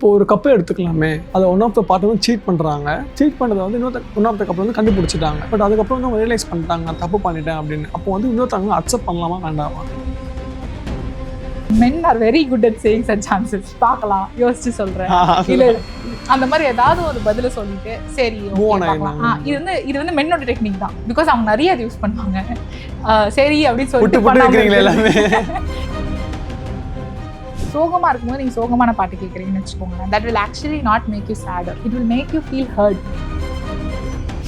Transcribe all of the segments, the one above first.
இப்போ ஒரு கப்பை எடுத்துக்கலாமே, அதை ஒன் ஆஃப் த பார்ட் வந்து சீட் பண்ணுறாங்க. சீட் பண்ணதை வந்து ஒன் ஆஃப் த கப்பை வந்து கண்டுபிடிச்சிட்டாங்க. பட் அதுக்கப்புறம் வந்து அவங்க ரியலைஸ் பண்ணிட்டாங்க நான் தப்பு பண்ணிட்டேன் அப்படின்னு. அப்போ வந்து இன்னொருத்தவங்க அக்செப்ட் பண்ணலாமா வேண்டாமா? Men are very good at saying such answers. பார்க்கலாம், யோசிச்சு சொல்றேன். இல்ல அந்த மாதிரி ஏதாவது ஒரு பதில சொல்லிட்டு சரி இது வந்து மென்னோட டெக்னிக் தான். பிகாஸ் அவங்க நிறைய அதை யூஸ் பண்ணுவாங்க. சரி அப்படின்னு சொல்லிட்டு சோகமா இருக்கும்போது நீங்க சோகமான பாட்டு கேட்குறீங்கன்னு வச்சுக்கோங்களேன். That will actually not make you sadder. It will make you feel heard.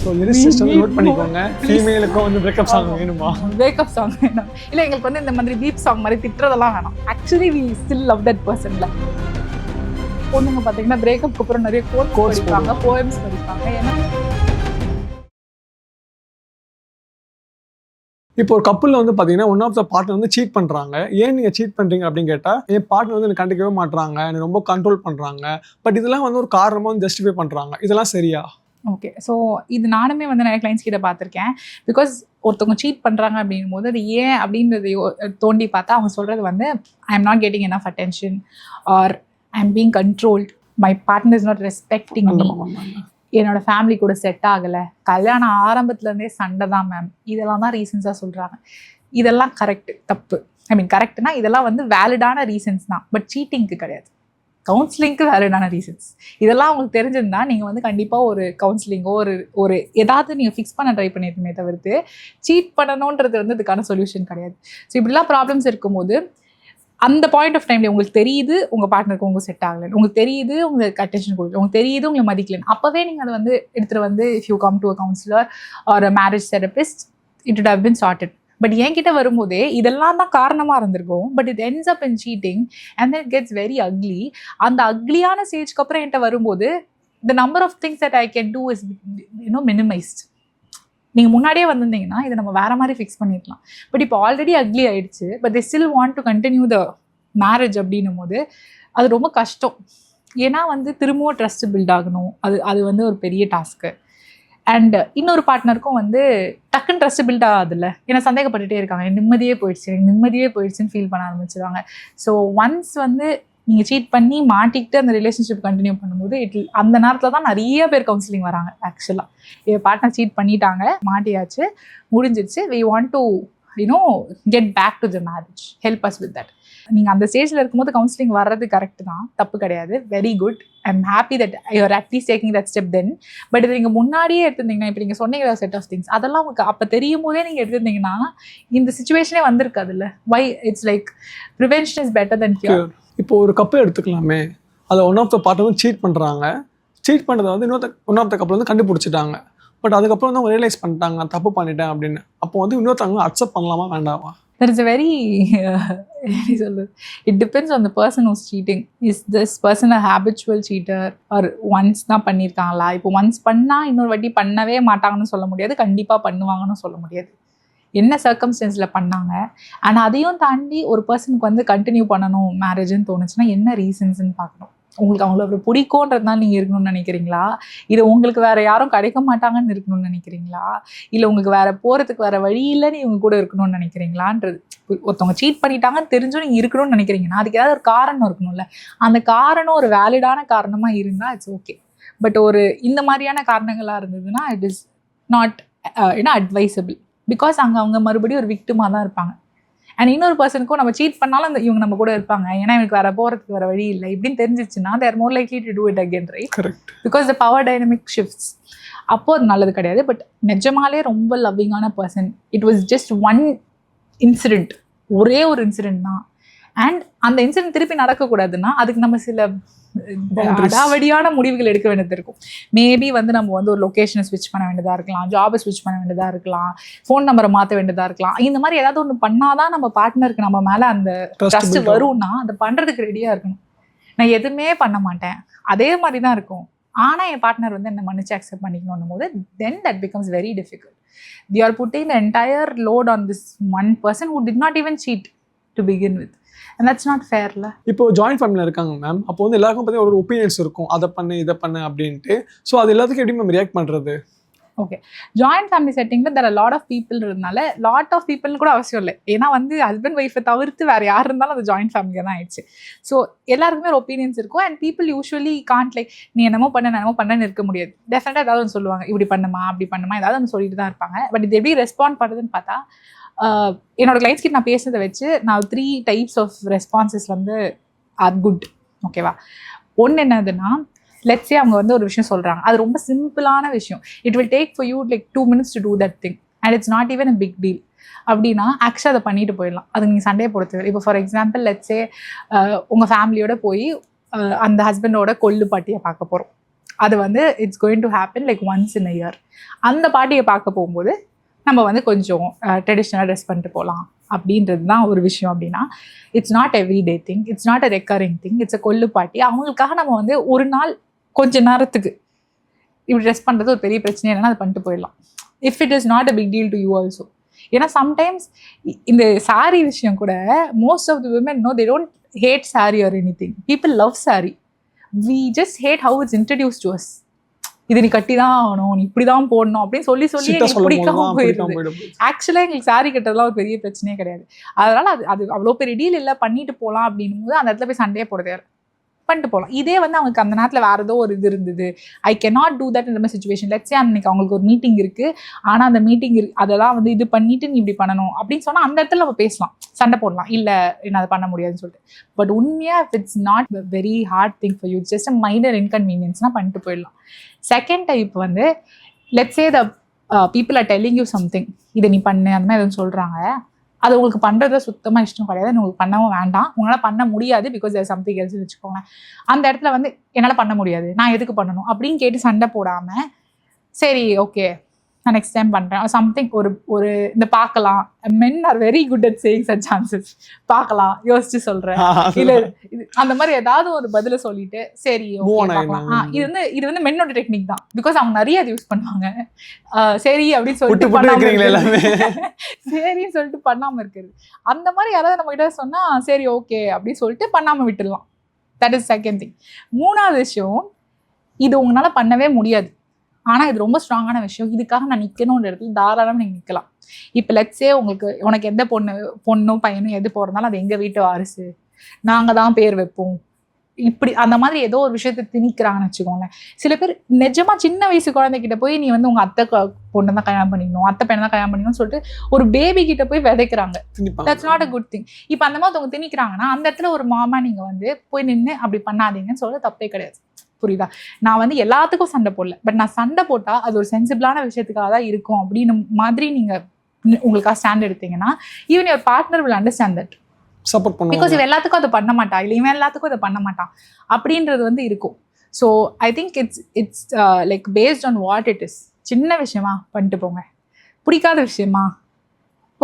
So lyricist வந்து நோட் பண்ணிக்கோங்க, ஃபீமேலுக்கும் வந்து பிரேக்கப் சாங் வேணுமா? பிரேக்கப் சாங் வேணும். இல்லை எங்களுக்கு வந்து இந்த மாதிரி பீப் சாங் மாதிரி திட்டுறதெல்லாம் வேணாம். Actually we still love that பர்சன்ல. பொண்ணுங்க பார்த்தீங்கன்னா பிரேக்கப்க்கு அப்புறம் நிறைய கோட்ஸ் படிப்பாங்க, போயம்ஸ் படிப்பாங்க. ஏன்னா இப்போ ஒரு கப்பலில் வந்து பார்த்தீங்கன்னா ஒன் ஆஃப் த பார்ட்னர் வந்து சீட் பண்ணுறாங்க. ஏன் நீங்கள் சீட் பண்ணுறீங்க அப்படின்னு கேட்டால், என் பார்ட்னர் வந்து எனக்கு கண்டிக்கவே மாட்டுறாங்க, எனக்கு ரொம்ப கண்ட்ரோல் பண்ணுறாங்க. பட் இதெல்லாம் வந்து ஒரு காரணமாக வந்து ஜஸ்டிஃபை பண்ணுறாங்க. இதெல்லாம் சரியா? ஓகே, ஸோ இது நானுமே வந்து நிறைய கிளைண்ட்ஸ் கிட்ட பார்த்துருக்கேன். பிகாஸ் ஒருத்தவங்க சீட் பண்ணுறாங்க அப்படின்னும் போது அது ஏன் அப்படின்றத தோண்டி பார்த்தா அவங்க சொல்கிறது வந்து I am not getting enough attention or I am being controlled, my partner is not respecting me, என்னோட ஃபேமிலி கூட செட் ஆகலை, கல்யாணம் ஆரம்பத்துலேருந்தே சண்டை தான் மேம், இதெல்லாம் தான் ரீசன்ஸாக சொல்கிறாங்க. இதெல்லாம் கரெக்டு தப்பு. ஐ மீன் கரெக்டுனா இதெல்லாம் வந்து வேலிடான ரீசன்ஸ் தான், பட் சீட்டிங்க்கு கிடையாது. கவுன்சிலிங்க்கு வேலிடான ரீசன்ஸ். இதெல்லாம் அவங்களுக்கு தெரிஞ்சிருந்தா நீங்கள் வந்து கண்டிப்பாக ஒரு கவுன்சிலிங்கோ ஒரு ஏதாவது நீங்கள் ஃபிக்ஸ் பண்ண ட்ரை பண்ணியிருக்குமே தவிர்த்து சீட் பண்ணணுன்றது வந்து இதுக்கான சொல்யூஷன் கிடையாது. ஸோ இப்படிலாம் ப்ராப்ளம்ஸ் இருக்கும்போது அந்த பாயிண்ட் ஆஃப் டைம்ல உங்களுக்கு தெரியுது உங்கள் பார்ட்னருக்கு உங்களுக்கு செட் ஆகலைன்னு, உங்களுக்கு தெரியுது உங்களுக்கு அட்டென்ஷன் கொடுக்கல, உங்களுக்கு தெரியுது உங்களுக்கு மதிக்கலன்னு, அப்போவே நீங்கள் அதை வந்து எடுத்துகிட்டு வந்து if you come to a counsellor or a marriage therapist it would have been sorted. But என்கிட்ட வரும்போதே இதெல்லாம் தான் காரணமாக இருந்திருக்கும். But it ends up in cheating and then it gets very ugly. அந்த அக்லியான ஸ்டேஜ்க்கு அப்புறம் என்கிட்ட வரும்போது the number of things that I can do is minimized. நீங்கள் முன்னாடியே வந்திருந்தீங்கன்னா இதை நம்ம வேற மாதிரி ஃபிக்ஸ் பண்ணிடலாம். பட் இப்போ ஆல்ரெடி அக்லி ஆயிடுச்சு, but they still want to continue the marriage அப்படின்னும் போது அது ரொம்ப கஷ்டம். ஏன்னா வந்து திரும்பவும் ட்ரஸ்ட் பில்ட் ஆகணும், அது வந்து ஒரு பெரிய டாஸ்க்கு. அண்ட் இன்னொரு பார்ட்னருக்கும் வந்து டக்குன்னு ட்ரஸ்ட் பில்ட் ஆகாதுல்ல, ஏன்னா சந்தேகப்பட்டுட்டே இருக்காங்க, நிம்மதியே போயிடுச்சுன்னு ஃபீல் பண்ண ஆரம்பிச்சிருவாங்க. ஸோ ஒன்ஸ் வந்து நீங்கள் சீட் பண்ணி மாட்டிக்கிட்டு அந்த ரிலேஷன்ஷிப் கண்டினியூ பண்ணும்போது அந்த நேரத்தில் தான் நிறைய பேர் கவுன்சிலிங் வராங்க. ஆக்சுவலாக என் பார்ட்னர் சீட் பண்ணிட்டாங்க, மாட்டியாச்சு, முடிஞ்சிருச்சு, we want to get back to the marriage, help us with that. நீங்கள் அந்த ஸ்டேஜில் இருக்கும்போது கவுன்சிலிங் வர்றது கரெக்ட் தான், தப்பு கிடையாது, very good. I am happy that you're at least taking that step then. But இது நீங்கள் முன்னாடியே எடுத்திருந்தீங்கன்னா, இப்போ நீங்கள் சொன்னீங்க செட் ஆஃப் திங்ஸ், அதெல்லாம் உங்களுக்கு அப்போ தெரியும் போதே நீங்கள் எடுத்திருந்தீங்கன்னா இந்த சுச்சுவேஷனே வந்திருக்காதுல்ல. Why it's like prevention is better than cure. இப்போ ஒரு கப்பை எடுத்துக்கலாமே, அதை ஒன் ஆஃப் த பார்ட்னர் வந்து சீட் பண்ணுறாங்க. சீட் பண்ணதை வந்து ஒன் ஆஃப் த கப்பல் வந்து கண்டுபிடிச்சிட்டாங்க. பட் அதுக்கப்புறம் வந்து அவங்க ரியலைஸ் பண்ணிட்டாங்க நான் தப்பு பண்ணிட்டேன் அப்படின்னு. அப்போ வந்து இன்னொருத்தவங்க அக்செப்ட் பண்ணலாமா வேண்டாமா? There is a very it depends on the person who's cheating. Is this person a habitual cheater or once தான் பண்ணியிருக்காங்களா? இப்போ ஒன்ஸ் பண்ணால் இன்னொரு வாட்டி பண்ணவே மாட்டாங்கன்னு சொல்ல முடியாது, கண்டிப்பாக பண்ணுவாங்கன்னு சொல்ல முடியாது. என்ன சர்க்கம்ஸ்டன்ஸில் பண்ணாங்க, ஆனால் அதையும் தாண்டி ஒரு பர்சனுக்கு வந்து கண்டினியூ பண்ணணும் மேரேஜ்னு தோணுச்சுன்னா என்ன ரீசன்ஸ்ன்னு பார்க்கணும். உங்களுக்கு அவங்கள ஒரு பிடிக்கும்ன்றதுனால நீங்கள் இருக்கணும்னு நினைக்கிறீங்களா, இல்லை உங்களுக்கு வேறு யாரும் கிடைக்க மாட்டாங்கன்னு இருக்கணும்னு நினைக்கிறீங்களா, இல்லை உங்களுக்கு வேறு போகிறதுக்கு வேறு வழி இல்லைன்னு இவங்க கூட இருக்கணும்னு நினைக்கிறீங்களான்றது. ஒருத்தவங்க சீட் பண்ணிட்டாங்கன்னு தெரிஞ்சும் நீங்கள் இருக்கணும்னு நினைக்கிறீங்கன்னா அதுக்கு ஏதாவது ஒரு காரணம் இருக்கணும்ல. அந்த காரணம் ஒரு வேலிடான காரணமாக இருந்தால் இட்ஸ் ஓகே. பட் ஒரு இந்த மாதிரியான காரணங்களாக இருந்ததுன்னா it is not advisable. Because அவங்க மறுபடியும் ஒரு விக்டிமாக தான் இருப்பாங்க. அண்ட் இன்னொரு பர்சனுக்கும் நம்ம சீட் பண்ணாலும் இவங்க நம்ம கூட இருப்பாங்க, ஏன்னா எனக்கு வேற போகிறதுக்கு வேற வழி இல்லை இப்படின்னு தெரிஞ்சிச்சுன்னா they are more likely to do it again, right? Correct. Because the power dynamic shifts. அப்போ அது நல்லது கிடையாது. பட் நிஜமாலே ரொம்ப லவ்விங்கான person, it was just one incident, ஒரே ஒரு இன்சிடென்ட் தான். அண்ட் அந்த இன்சிடென்ட் திருப்பி நடக்கக்கூடாதுன்னா அதுக்கு நம்ம சில அடாவடியான முடிவுகள் எடுக்க வேண்டியது இருக்கும். மேபி வந்து நம்ம வந்து ஒரு லொக்கேஷனை ஸ்விட்ச் பண்ண வேண்டியதாக இருக்கலாம், ஜாபை ஸ்விட்ச் பண்ண வேண்டியதாக இருக்கலாம், ஃபோன் நம்பரை மாற்ற வேண்டியதாக இருக்கலாம். இந்த மாதிரி ஏதாவது ஒன்று பண்ணாதான் நம்ம பார்ட்னருக்கு நம்ம மேலே அந்த ட்ரஸ்ட் வரும்னா அதை பண்ணுறதுக்கு ரெடியாக இருக்கணும். நான் எதுவுமே பண்ண மாட்டேன், அதே மாதிரி தான் இருக்கும், ஆனால் என் பார்ட்னர் வந்து என்னை மன்னிச்சு அக்செப்ட் பண்ணிக்கணும் போது then that becomes very difficult. You are putting the entire load on this one person who did not even cheat to begin with. And that's not fair. இப்போ ஜாயின்ட் ஃபேமிலியில் இருக்காங்க மேம், அப்போ வந்து எல்லாருக்கும் பார்த்தீங்கன்னா ஒரு ஒப்பீனியன்ஸ் இருக்கும், அதை பண்ணு இதை பண்ணு அப்படின்ட்டு. ஸோ அது எல்லாத்துக்கும் எப்படி மேம் ரியாக்ட் பண்ணுறது? ஓகே, ஜாயிண்ட் ஃபேமிலி செட்டிங்கில் தெர் லாட் ஆஃப் பீப்புள்ன்றதுனால லாட் ஆஃப் பீப்புள்னு கூட அவசியம் இல்லை. ஏன்னா வந்து ஹஸ்பண்ட் ஒய்ஃபை தவிர்த்து வேறு யார் இருந்தாலும் அது ஜாயிண்ட் ஃபேமிலியாக தான் ஆயிடுச்சு. ஸோ எல்லாருக்குமே ஒரு ஒப்பீனியன்ஸ் இருக்கும். And people usually can't like நீ என்னமோ பண்ணன்னு இருக்க முடியாது. டெஃபினட்டாக ஏதாவது ஒன்று சொல்லுவாங்க, இப்படி பண்ணுமா அப்படி பண்ணுமா ஏதாவது ஒன்று சொல்லிட்டு தான் இருப்பாங்க. பட் இது எப்படி ரெஸ்பாண்ட் பண்ணுறதுன்னு பார்த்தா, என்னோட கிளைண்ட்ஸ் கிட்ட நான் பேசுறதை வச்சு நான் 3 types ஆஃப் ரெஸ்பான்சஸ் வந்து ஆர் குட். ஓகேவா? ஒன்று என்னதுன்னா, லெட்ஸ் சே அவங்க வந்து ஒரு விஷயம் சொல்கிறாங்க, அது ரொம்ப சிம்பிளான விஷயம், it will take for you like 2 minutes to do that thing and it's not even a big deal அப்படின்னா ஆக்சுவலாக அதை பண்ணிட்டு போயிடலாம். அது நீங்கள் சண்டையை பொறுத்தவரை. இப்போ ஃபார் எக்ஸாம்பிள் லெட்ஸ் சே உங்கள் ஃபேமிலியோட போய் அந்த ஹஸ்பண்டோட கொள்ளு பாட்டியை பார்க்க போகிறோம். அது வந்து it's going to happen like once in a year. அந்த பாட்டியை பார்க்க போகும்போது நம்ம வந்து கொஞ்சம் ட்ரெடிஷ்னலாக ட்ரெஸ் பண்ணிட்டு போகலாம் அப்படின்றது தான் ஒரு விஷயம். அப்படின்னா it's not everyday thing, it's not a recurring thing, it's a கொள்ளு பாட்டி. அவங்களுக்காக நம்ம வந்து ஒரு நாள் கொஞ்ச நேரத்துக்கு இப்படி ட்ரெஸ் பண்ணுறது ஒரு பெரிய பிரச்சனை இல்லைன்னா அதை பண்ணிட்டு போயிடலாம். If it is not a big deal to you also. ஏன்னா சம்டைம்ஸ் இந்த சாரி விஷயம் கூட most of the women no they don't hate sari or anything. People love sari. We just hate how it's introduce to us. இது நீ கட்டி தான் ஆகணும், நீ இப்படி தான் போடணும் அப்படின்னு சொல்லி பிடிக்காம போயிடுது. ஆக்சுவலாக எங்களுக்கு சாரி கட்டுறதுலாம் ஒரு பெரிய பிரச்சனையே கிடையாது. அதனால அது அவ்வளோ பெரிய டீல் இல்லை, பண்ணிட்டு போகலாம் அப்படின்னும் போது அந்த இடத்துல போய் சண்டையே போடுறது பண்ணிட்டு போகலாம். இதே வந்து அவங்களுக்கு அந்த நேரத்தில் வேறு ஏதோ ஒரு இது இருந்தது, ஐ கேனாட் டூ தட் இந்த மாதிரி சுச்சுவேஷன். லெட்ஸ் சே அன்னைக்கு அவங்களுக்கு ஒரு மீட்டிங் இருக்குது, ஆனால் அந்த மீட்டிங் அதெல்லாம் வந்து இது பண்ணிட்டு நீ இப்படி பண்ணணும் அப்படின்னு சொன்னால் அந்த இடத்துல நம்ம பேசலாம், சண்டை போடலாம், இல்லை என்ன அதை பண்ண முடியாதுன்னு சொல்லிட்டு. பட் உண்மையாக if it's not very hard thing for you, just a minor இன்கன்வீனியன்ஸ்னால் பண்ணிட்டு போயிடலாம். செகண்ட் டைப் வந்து let's say the people are telling you something, இதை நீ பண்ணு அந்த மாதிரி எதுவும் சொல்கிறாங்க, அது உங்களுக்கு பண்ணுறது சுத்தமாக இஷ்டம் கிடையாது, உங்களுக்கு பண்ணவும் வேண்டாம், உங்களால் பண்ண முடியாது பிகாஸ் தேர் சம்திங் எல்ஸ் வச்சுக்கோங்க. அந்த இடத்துல வந்து என்னால் பண்ண முடியாது, நான் எதுக்கு பண்ணணும் அப்படின்னு கேட்டு சண்டை போடாமல் சரி ஓகே நான் நெக்ஸ்ட் டைம் பண்ணுறேன் சம்திங் ஒரு இந்த பார்க்கலாம். மென் are very good at saying such chances. பார்க்கலாம், யோசிச்சு சொல்கிறேன், இல்லை இது அந்த மாதிரி ஏதாவது ஒரு பதிலை சொல்லிட்டு சரி ஓகே பார்க்கலாம். இது வந்து மென்னோட டெக்னிக் தான், பிகாஸ் அவங்க நிறைய அது யூஸ் பண்ணுவாங்க. சரி அப்படின்னு சொல்லிட்டு சரின்னு சொல்லிட்டு பண்ணாமல் இருக்குது. அந்த மாதிரி யாராவது நம்ம கிட்ட சொன்னால் சரி ஓகே அப்படின்னு சொல்லிட்டு பண்ணாமல் விட்டுடலாம். That is second thing. மூணாவது விஷயம், இது உங்களால் பண்ணவே முடியாது, ஆனால் இது ரொம்ப ஸ்ட்ராங்கான விஷயம், இதுக்காக நான் நிற்கணுன்ற இடத்துல தாராளமாக நீங்கள் நிற்கலாம். இப்போ லெட்ஸே உனக்கு எந்த பொண்ணும் பையனும் எது போகிறதுனால அது எங்கள் வீட்டு வாரிசு, நாங்கள் தான் பேர் வைப்போம், இப்படி அந்த மாதிரி ஏதோ ஒரு விஷயத்தை திணிக்கிறாங்கன்னு வச்சுக்கோங்களேன். சில பேர் நிஜமாக சின்ன வயசு குழந்தைகிட்ட போய் நீ வந்து உங்கள் அத்தை பொண்ணை தான் கல்யாணம் பண்ணிக்கணும், அத்தை பையனை தான் கல்யாணம் பண்ணிக்கணும்னு சொல்லிட்டு ஒரு பேபி கிட்ட போய் விதைக்கிறாங்க. That's not a good thing. இப்போ அந்த மாதிரி அவங்க திணிக்கிறாங்கன்னா அந்த இடத்துல ஒரு மாமா நீங்கள் வந்து போய் நின்று அப்படி பண்ணாதீங்கன்னு சொல்ல தப்பே கிடையாது. புரியுதா? நான் வந்து எல்லாத்துக்கும் சண்டை போடல, பட் நான் சண்டை போட்டால் அது ஒரு சென்சிபிளான விஷயத்துக்காக தான் இருக்கும் அப்படின்னு மாதிரி நீங்கள் உங்களுக்காக ஸ்டாண்ட் எடுத்தீங்கன்னா even your partner will understand that, support பண்ணுவாங்க. பிகாஸ் இவன் எல்லாத்துக்கும் அதை பண்ண மாட்டான், இல்லை இவன் எல்லாத்துக்கும் அதை பண்ண மாட்டான் அப்படின்றது வந்து இருக்கும். So I think it's like based on what it is. சின்ன விஷயமா பண்ணிட்டு போங்க, பிடிக்காத விஷயமா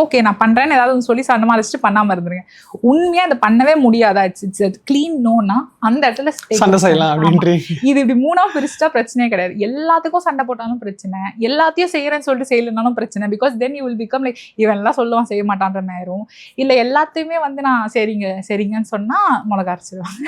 ஓகே நான் பண்ணுறேன்னு ஏதாவது சொல்லி சண்டமாக அழைச்சிட்டு பண்ணாமல் இருந்துருங்க. உண்மையாக அதை பண்ணவே முடியாதா, இட்ஸ் க்ளீன் நோன்னா அந்த இடத்துல சண்டை செய்யலாம் அப்படின்ட்டு. இது இப்படி மூணாக பிரிச்சுட்டா பிரச்சனையே கிடையாது. எல்லாத்துக்கும் சண்டை போட்டாலும் பிரச்சனை, எல்லாத்தையும் செய்கிறேன்னு சொல்லிட்டு செய்யலனாலும் பிரச்சனை. Because then you will become like இவன் எல்லாம் சொல்லுவான் செய்ய மாட்டான்ற நேரம். இல்லை எல்லாத்தையுமே வந்து நான் சரிங்கன்னு சொன்னால் மிளகா அரைச்சிடுவாங்க.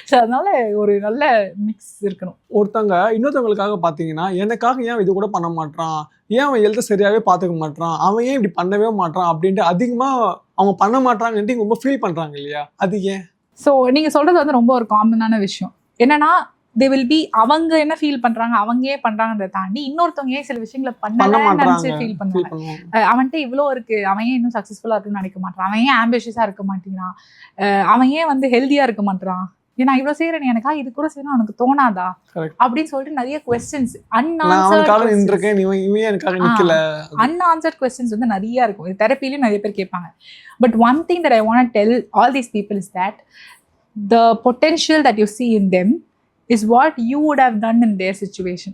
ஸோ அதனால ஒரு நல்ல மிக்ஸ் இருக்கணும். ஒருத்தவங்க இன்னொருத்தவங்களுக்காக பார்த்தீங்கன்னா எனக்காக ஏன் இது கூட பண்ண மாட்டான், ஏன் அவன் எழுத சரியாகவே பார்த்துக்க மாட்டான், அவன் ஏன் இப்படி பண்ணவே மாட்டான் அப்படின்ட்டு அதிகமாக அவங்க பண்ண மாட்டாங்கன்ட்டு ரொம்ப ஃபீல் பண்ணுறாங்க இல்லையா, அது ஏன்? ஸோ நீங்கள் சொல்கிறது வந்து ரொம்ப ஒரு காமனான விஷயம். என்னன்னா தே வில் பி அவங்க என்ன ஃபீல் பண்ணுறாங்க, அவங்க ஏன் பண்ணுறாங்கன்றதை தாண்டி இன்னொருத்தவங்க ஏன் சில விஷயங்களை பண்ணலன்னு நினச்சி ஃபீல் பண்ணுவாங்க. அவன்கிட்ட இவ்வளோ இருக்குது, அவன் ஏன் இன்னும் சக்ஸஸ்ஃபுல்லாக இருக்குன்னு நினைக்க மாட்டான், அவன் ஏன் ஆம்பிஷியஸாக இருக்க மாட்டேங்கிறான், அவன் ஏன் வந்து ஹெல்த்தியாக இருக்க மாட்டான், ஏன்னா இவ்வளோ செய்யறேன் எனக்கா இது கூட செய்யணும் எனக்கு தோணாதா அப்படின்னு சொல்லிட்டு நிறைய கொஸ்டின்ஸ் அன்ஆன்சர்ட் கொஸ்டின்ஸ் வந்து நிறைய இருக்கும். இது தெரப்பிலையும் நிறைய பேர் கேட்பாங்க. But one thing that I want to tell all these people is that the potential that you see in them is what you would have done in their situation.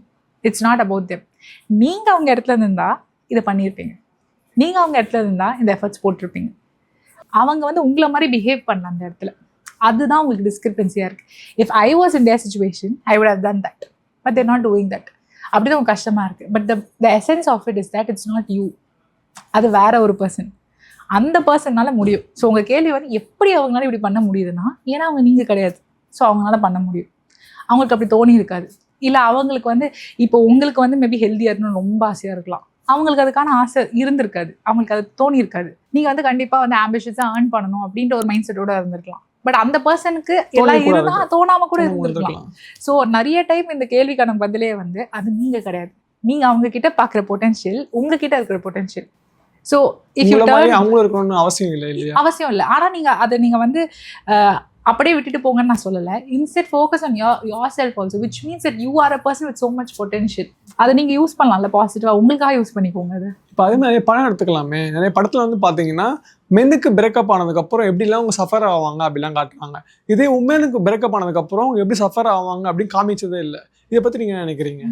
It's not about them. நீங்க அவங்க இடத்துல இருந்தா இதை பண்ணியிருப்பீங்க, நீங்க அவங்க இடத்துல இருந்தா இந்த எஃபர்ட்ஸ் போட்டிருப்பீங்க. அவங்க வந்து உங்களை மாதிரி பிஹேவ் பண்ணலாம் அந்த இடத்துல, அதுதான் உங்களுக்கு டிஸ்கிரிபன்சியாக இருக்குது. If I was in their situation I would have done that, but they're not doing that. அப்படி தான் உங்களுக்கு கஷ்டமாக இருக்குது. But the essence of it is that it's not you, அது வேற ஒரு பர்சன், அந்த பர்சன்னால முடியும். ஸோ உங்கள் கேள்வி வந்து எப்படி அவங்களால இப்படி பண்ண முடியுதுன்னா ஏன்னா அவங்க நீங்கள் கிடையாது, ஸோ அவங்களால பண்ண முடியும். அவங்களுக்கு அப்படி தோணி இருக்காது. இல்லை அவங்களுக்கு வந்து இப்போ உங்களுக்கு வந்து மேபி ஹெல்த்தியாக இருக்கணும்னு ரொம்ப ஆசையாக இருக்கலாம், அவங்களுக்கு அதுக்கான ஆசை இருந்திருக்காது, அவங்களுக்கு அது தோணி இருக்காது. நீங்கள் வந்து கண்டிப்பாக வந்து ஆம்பிஷியஸாக ஏர்ன் பண்ணணும் அப்படின்ற ஒரு மைண்ட் செட்டோட இருந்திருக்கலாம். பட் அந்த பர்சனுக்கு எல்லாம் இருந்தா தோணாம கூட இருந்திருக்கலாம். ஸோ நிறைய டைம் இந்த கேள்விக்கான பதிலே வந்து அது நீங்க கிடையாது, நீங்க அவங்க கிட்ட பாக்குற பொட்டன்ஷியல், உங்ககிட்ட இருக்கிற பொட்டன்ஷியல். ஸோ இஃப் யூ அவங்களும் இருக்கணும்னு அவசியம் இல்லை இல்லையா? அவசியம் இல்லை. ஆனா நீங்க அதை நீங்க வந்து அப்படியே விட்டுட்டு போங்கன்னு நான் சொல்லலை. Instead focus on your self also, which means that you are a person with so much potential. அதை நீங்க யூஸ் பண்ணலாம்ல பாசிட்டிவா, உங்களுக்காக யூஸ் பண்ணிக்கோங்க. அது இப்போ அதே மாதிரி படம் எடுத்துக்கலாமே, நிறைய படத்துல வந்து பாத்தீங்கன்னா மென்னுக்கு பிரேக்கப் ஆனதுக்கப்புறம் எப்படிலாம் அவங்க சஃபர் ஆவாங்க அப்படிலாம் காட்டுறாங்க. இதே உமனுக்கு பிரேக்கப் ஆனதுக்கப்புறம் அவங்க எப்படி சஃபர் ஆவாங்க அப்படின்னு காமிச்சதே இல்லை. இதை பற்றி நீங்கள் என்ன நினைக்கிறீங்க?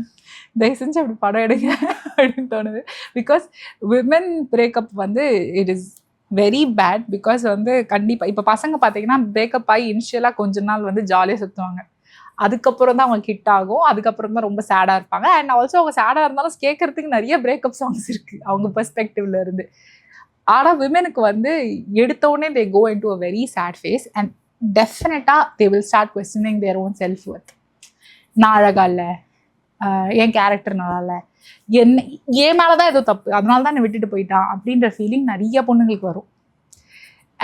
தயவு செஞ்சு அப்படி படம் எடுங்க அப்படின்னு தோணுது. பிகாஸ் விமன் பிரேக்கப் வந்து it is very bad. Because வந்து கண்டிப்பாக இப்போ பசங்க பார்த்தீங்கன்னா பிரேக்கப் ஆகி இனிஷியலாக கொஞ்ச நாள் வந்து ஜாலியாக சுற்றுவாங்க, அதுக்கப்புறம் தான் அவங்களுக்கு ஹிட் ஆகும், அதுக்கப்புறம் தான் ரொம்ப சேடாக இருப்பாங்க. அண்ட் ஆல்சோ அவங்க சேடாக இருந்தாலும் கேட்கறதுக்கு நிறைய பிரேக்கப் சாங்ஸ் இருக்குது அவங்க பெர்ஸ்பெக்டிவ்ல இருந்து. ஆனால் விமெனுக்கு வந்து எடுத்தோடனே they go into a very sad phase and டெஃபினட்டாக they will start questioning their own self worth. நான் அழகா இல்லை, என் கேரக்டர் நல்லா இல்லை, என்ன என் மேலே தான் ஏதோ தப்பு, அதனால தான் என்னை விட்டுட்டு போயிட்டான் அப்படின்ற ஃபீலிங் நிறைய பொண்ணுங்களுக்கு வரும்.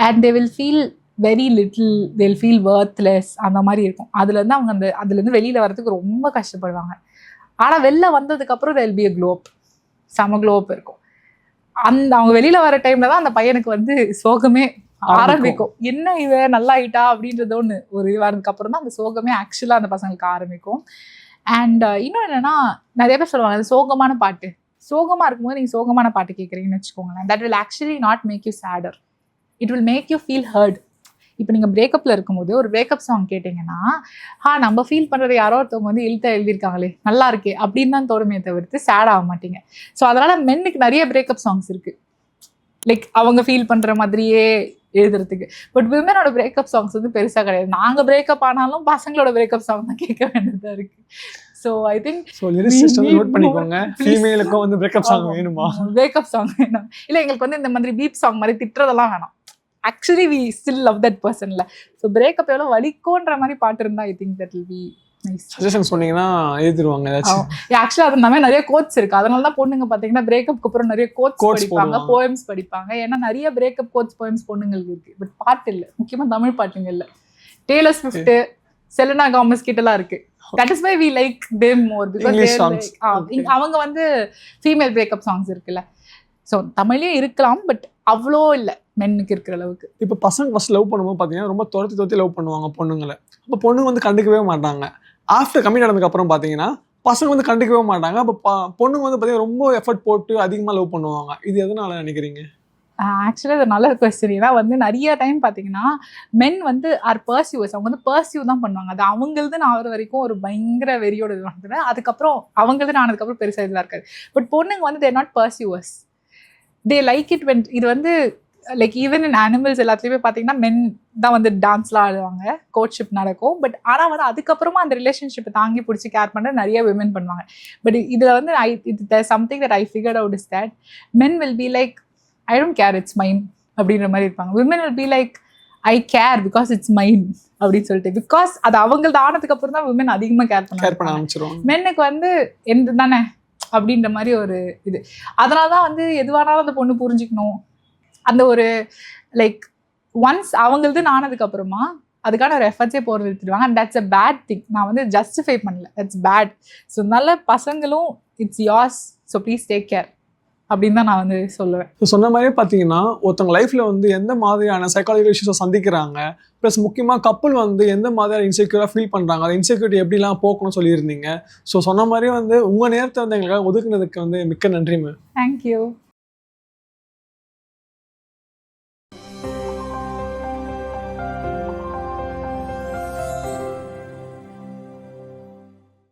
And they will feel very little, they will feel worthless, அந்த மாதிரி இருக்கும். அதுலேருந்து அவங்க அதுலேருந்து வெளியில் வரதுக்கு ரொம்ப கஷ்டப்படுவாங்க. ஆனால் வெளில வந்ததுக்கப்புறம் they will be a globe, செம க்ளோப் இருக்கும். அவங்க வெளியில் வர டைமில் தான் அந்த பையனுக்கு வந்து சோகமே ஆரம்பிக்கும். என்ன இவன் நல்லா ஆயிட்டா அப்படின்றது ஒன்று ஒரு இது வரதுக்கு அப்புறம் தான் அந்த சோகமே ஆக்சுவலாக அந்த பசங்களுக்கு ஆரம்பிக்கும். அண்ட் இன்னும் என்னன்னா, நிறைய பேர் சொல்லுவாங்க சோகமான பாட்டு, சோகமாக இருக்கும்போது நீங்கள் சோகமான பாட்டு கேட்குறீங்கன்னு வச்சுக்கோங்களேன், that will actually not make you sadder, it will make you feel hurt. இப்போ நீங்கள் பிரேக்கப்பில் இருக்கும்போது ஒரு பிரேக்கப் சாங் கேட்டிங்கன்னா, நம்ம ஃபீல் பண்ணுறது யாரோ ஒருத்தவங்க வந்து எழுதியிருக்காங்களே நல்லா இருக்கே அப்படின்னு தான் தோணுமே தவிர்த்து சேட் ஆக மாட்டீங்க. ஸோ அதனால் மென்னுக்கு நிறைய பிரேக்கப் சாங்ஸ் இருக்குது, லைக் அவங்க ஃபீல் பண்ணுற மாதிரியே எழுதுறதுக்கு. பட் விமனோட பிரேக்கப் சாங்ஸ் வந்து பெருசாக கிடையாது. நாங்கள் பிரேக்கப் ஆனாலும் பசங்களோட பிரேக்கப் சாங் தான் கேட்க வேண்டியதாக இருக்குது. ஸோ ஐ திங்க் ஃபீமேலுக்கும் வந்து பிரேக்கப் சாங் வேணுமா? பிரேக்கப் சாங் வேணும். இல்லை எங்களுக்கு வந்து இந்த மாதிரி பீப் சாங் மாதிரி திட்டுறதெல்லாம் வேணாம். Actually we still love that பர்சன்ல. ஸோ பிரேக்கப் எவ்வளோ வலிக்கோன்ற மாதிரி பாட்டு இருந்தால் I think that will be nice. Suggestion சொன்னீங்கன்னா எழுதிடுவாங்க ஏதாச்சும். ஆக்சுவலா அது மாதிரி நிறைய கோட்ஸ் இருக்கு. அதனால தான் பொண்ணுங்க பாத்தீங்கன்னா பிரேக்கப்க்கு அப்புறம் நிறைய கோட்ஸ் படிப்பாங்க, போயம்ஸ் படிப்பாங்க. ஏன்னா நிறைய பிரேக்கப் கோட்ஸ் போயம்ஸ் பொண்ணுங்களுக்கு இருக்கு, பட் பாட்டு இல்லை, முக்கியமா தமிழ் பாட்டுங்க இல்லை. டேலர் ஸ்விஃப்ட், செலனா காமஸ் கிட்டலாம் இருக்கு. That is why we like them more, because அவங்க வந்து ஃபீமேல் பிரேக்கப் சாங்ஸ் இருக்குல்ல. ஸோ தமிழ்லயும் இருக்கலாம், பட் அவ்வளோ இல்லை மென்னுக்கு இருக்கிற அளவுக்கு. இப்போ பசங்க ஃபர்ஸ்ட் லவ் பண்ணும்போது பார்த்தீங்கன்னா ரொம்ப துரத்தி லவ் பண்ணுவாங்க பொண்ணுங்களை. அப்போ பொண்ணுங்க வந்து கண்டுக்கவே மாட்டாங்க. ஆஃப்டர் கம்மிட் ஆனதுக்கப்புறம் பார்த்தீங்கன்னா பசங்க வந்து கண்டுக்கவே மாட்டாங்க. அப்போ பொண்ணுங்க வந்து பார்த்தீங்கன்னா ரொம்ப எஃபர்ட் போட்டு அதிகமாக லவ் பண்ணுவாங்க. இது எதனால நினைக்கிறீங்க? ஆக்சுவலாக இது நல்ல கொஸ்டின். ஏன்னா வந்து நிறைய டைம் பார்த்தீங்கன்னா மென் வந்து ஆர் பர்சியூவர்ஸ், அவங்க வந்து பர்சியூ தான் பண்ணுவாங்க. அது அவங்களது நான் ஆகிற வரைக்கும் ஒரு பயங்கர வெறியோட இது வந்துடுவேன். அதுக்கப்புறம் அவங்களது ஆனதுக்கப்புறம் பெருசாக இதெல்லாம் இருக்காது. பட் பொண்ணுங்க வந்து they're not pursuers, they like it when. இது வந்து லைக் ஈவன் இன் அனிமல்ஸ் எல்லாத்துலேயுமே பார்த்தீங்கன்னா மென் தான் வந்து டான்ஸ்லாம் ஆடுவாங்க, கோட்ஷிப் நடக்கும். பட் ஆனால் வந்து அதுக்கப்புறமா அந்த ரிலேஷன்ஷிப்பை தாங்கி பிடிச்சி கேர் பண்ண நிறைய விமன் பண்ணுவாங்க. பட் இதில் வந்து something that I figured out is that men will be like I don't care, it's mine அப்படின்ற மாதிரி இருப்பாங்க. Women will be like I care because it's mine அப்படின்னு சொல்லிட்டு. பிகாஸ் அது அவங்களது ஆனதுக்கு அப்புறம் தான் விமன் அதிகமாக கேர் பண்ண ஆரம்பிச்சிருவாங்க. மென்னுக்கு வந்து எந்த தானே அப்படின்ற மாதிரி ஒரு இது. அதனால தான் வந்து எதுவானாலும் அந்த பொண்ணு புரிஞ்சுக்கணும். அந்த ஒரு லைக் ஒன்ஸ் அவங்களது ஆனதுக்கு அப்புறமா அதுக்கான ஒரு எஃபர்ட்ஸே போகிறது எடுத்துடுவாங்க. And that's a bad thing. நான் வந்து ஜஸ்டிஃபை பண்ணல, தட்ஸ் பேட். ஸோ நல்ல பசங்களும் it's yours, so please take care அப்படின்னு தான் நான் வந்து சொல்லுவேன். ஸோ சொன்ன மாதிரியே பார்த்தீங்கன்னா ஒருத்தவங்க லைஃப்பில் வந்து எந்த மாதிரியான சைக்காலஜிக்கல் இஷ்யூஸை சந்திக்கிறாங்க, ப்ளஸ் முக்கியமாக கப்பல் வந்து எந்த மாதிரியான இன்செக்யூராக ஃபீல் பண்ணுறாங்க, அந்த இன்செக்யூரிட்டி எப்படிலாம் போக்கணும்னு சொல்லியிருந்தீங்க. ஸோ சொன்ன மாதிரியே வந்து உங்கள் நேரத்தை வந்து எங்களுக்காக ஒதுக்குனதுக்கு வந்து மிக்க நன்றி மேம். தேங்க்யூ.